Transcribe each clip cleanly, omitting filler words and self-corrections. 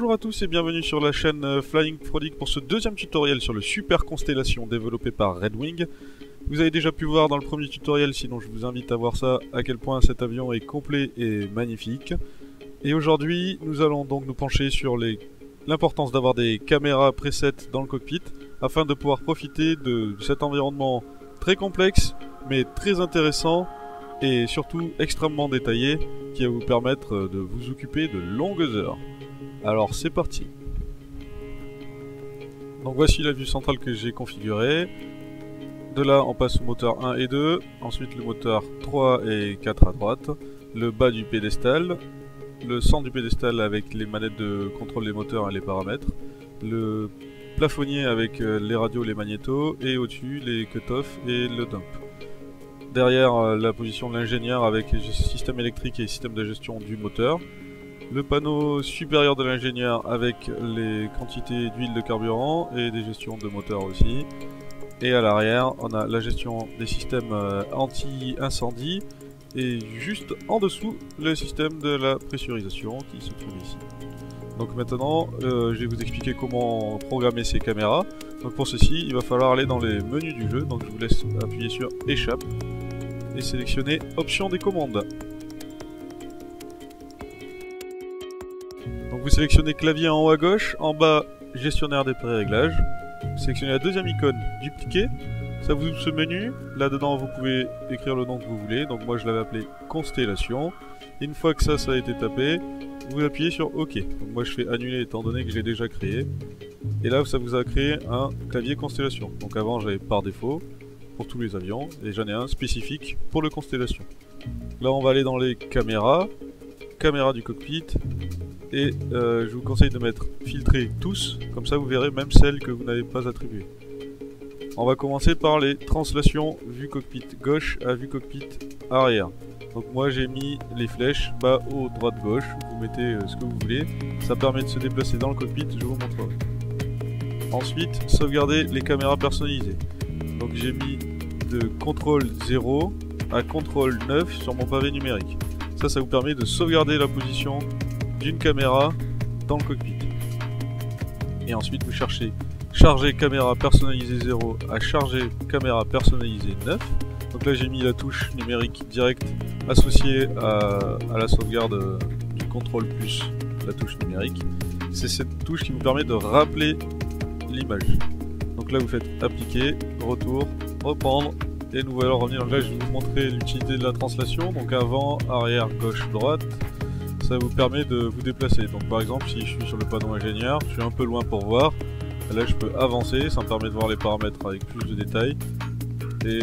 Bonjour à tous et bienvenue sur la chaîne Flying Frolic pour ce deuxième tutoriel sur le Super Constellation développé par Redwing. Vous avez déjà pu voir dans le premier tutoriel, sinon je vous invite à voir ça, à quel point cet avion est complet et magnifique. Et aujourd'hui, nous allons donc nous pencher sur l'importance d'avoir des caméras preset dans le cockpit afin de pouvoir profiter de cet environnement très complexe mais très intéressant et surtout extrêmement détaillé qui va vous permettre de vous occuper de longues heures. Alors c'est parti. Donc voici la vue centrale que j'ai configurée. De là on passe au moteur 1 et 2, ensuite le moteur 3 et 4 à droite, le bas du pédestal, le centre du pédestal avec les manettes de contrôle des moteurs et les paramètres, le plafonnier avec les radios, les magnétos, et au-dessus les cut-off et le dump. Derrière la position de l'ingénieur avec le système électrique et le système de gestion du moteur. Le panneau supérieur de l'ingénieur avec les quantités d'huile de carburant et des gestions de moteur aussi. Et à l'arrière, on a la gestion des systèmes anti-incendie et juste en dessous, le système de la pressurisation qui se trouve ici. Donc maintenant, je vais vous expliquer comment programmer ces caméras. Donc pour ceci, il va falloir aller dans les menus du jeu. Donc je vous laisse appuyer sur Échappe et sélectionner Options des commandes. Donc vous sélectionnez clavier en haut à gauche, en bas gestionnaire des pré-réglages. Vous sélectionnez la deuxième icône, dupliquer. Ça vous ouvre ce menu. Là dedans vous pouvez écrire le nom que vous voulez. Donc moi je l'avais appelé Constellation. Et une fois que ça a été tapé, vous appuyez sur OK. Donc moi je fais annuler étant donné que je l'ai déjà créé. Et là ça vous a créé un clavier Constellation. Donc avant j'avais par défaut pour tous les avions et j'en ai un spécifique pour le Constellation. Là on va aller dans les caméras, caméra du cockpit. Et je vous conseille de mettre filtrer tous, comme ça vous verrez même celles que vous n'avez pas attribuées. On va commencer par les translations vue cockpit gauche à vue cockpit arrière. Donc moi j'ai mis les flèches bas, haut, droite, gauche, vous mettez ce que vous voulez, ça permet de se déplacer dans le cockpit, je vous montrerai. Ensuite, sauvegarder les caméras personnalisées. Donc j'ai mis de contrôle 0 à contrôle 9 sur mon pavé numérique. Ça vous permet de sauvegarder la position d'une caméra dans le cockpit. Et ensuite vous cherchez charger caméra personnalisée 0 à charger caméra personnalisée 9. Donc là j'ai mis la touche numérique directe associée à la sauvegarde du contrôle plus la touche numérique. C'est cette touche qui vous permet de rappeler l'image. Donc là vous faites appliquer, retour, reprendre et nous allons revenir. Donc là je vais vous montrer l'utilité de la translation. Donc avant, arrière, gauche, droite. Ça vous permet de vous déplacer. Donc par exemple si je suis sur le panneau ingénieur, je suis un peu loin pour voir. Là je peux avancer, ça me permet de voir les paramètres avec plus de détails. Et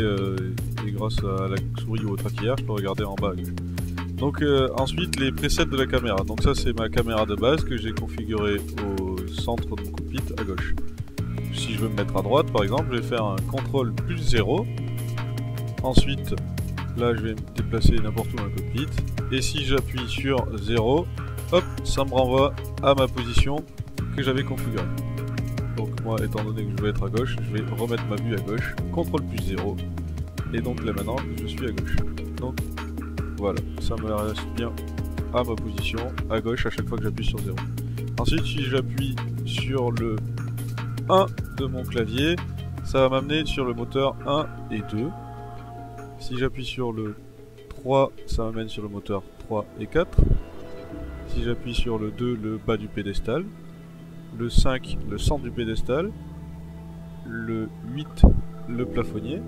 grâce à la souris ou au traquière, je peux regarder en bas à gauche. Donc ensuite les presets de la caméra. Donc ça c'est ma caméra de base que j'ai configurée au centre de mon cockpit à gauche. Si je veux me mettre à droite par exemple, je vais faire un contrôle plus 0. Ensuite là je vais me déplacer n'importe où dans le cockpit. Et si j'appuie sur 0, hop, ça me renvoie à ma position que j'avais configurée. Donc moi, étant donné que je vais être à gauche, je vais remettre ma vue à gauche, CTRL plus 0. Et donc là maintenant, je suis à gauche. Donc voilà, ça me reste bien à ma position à gauche à chaque fois que j'appuie sur 0. Ensuite, si j'appuie sur le 1 de mon clavier, ça va m'amener sur le moteur 1 et 2. Si j'appuie sur le 3, ça m'amène sur le moteur 3 et 4. Si j'appuie sur le 2, le bas du pédestal. Le 5, le centre du pédestal. Le 8, le plafonnier,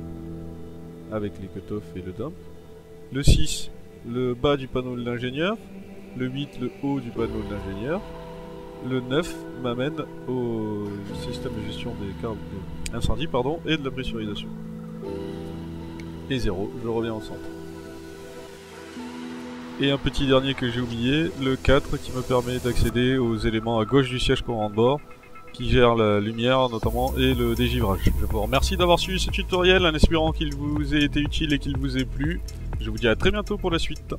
avec les cut-off et le dump. Le 6, le bas du panneau de l'ingénieur. Le 8, le haut du panneau de l'ingénieur. Le 9 m'amène au système de gestion des incendies et de la pressurisation. Et 0, je reviens au centre. Et un petit dernier que j'ai oublié, le 4 qui me permet d'accéder aux éléments à gauche du siège commande bord qui gère la lumière notamment et le dégivrage. Je vous remercie d'avoir suivi ce tutoriel en espérant qu'il vous ait été utile et qu'il vous ait plu. Je vous dis à très bientôt pour la suite.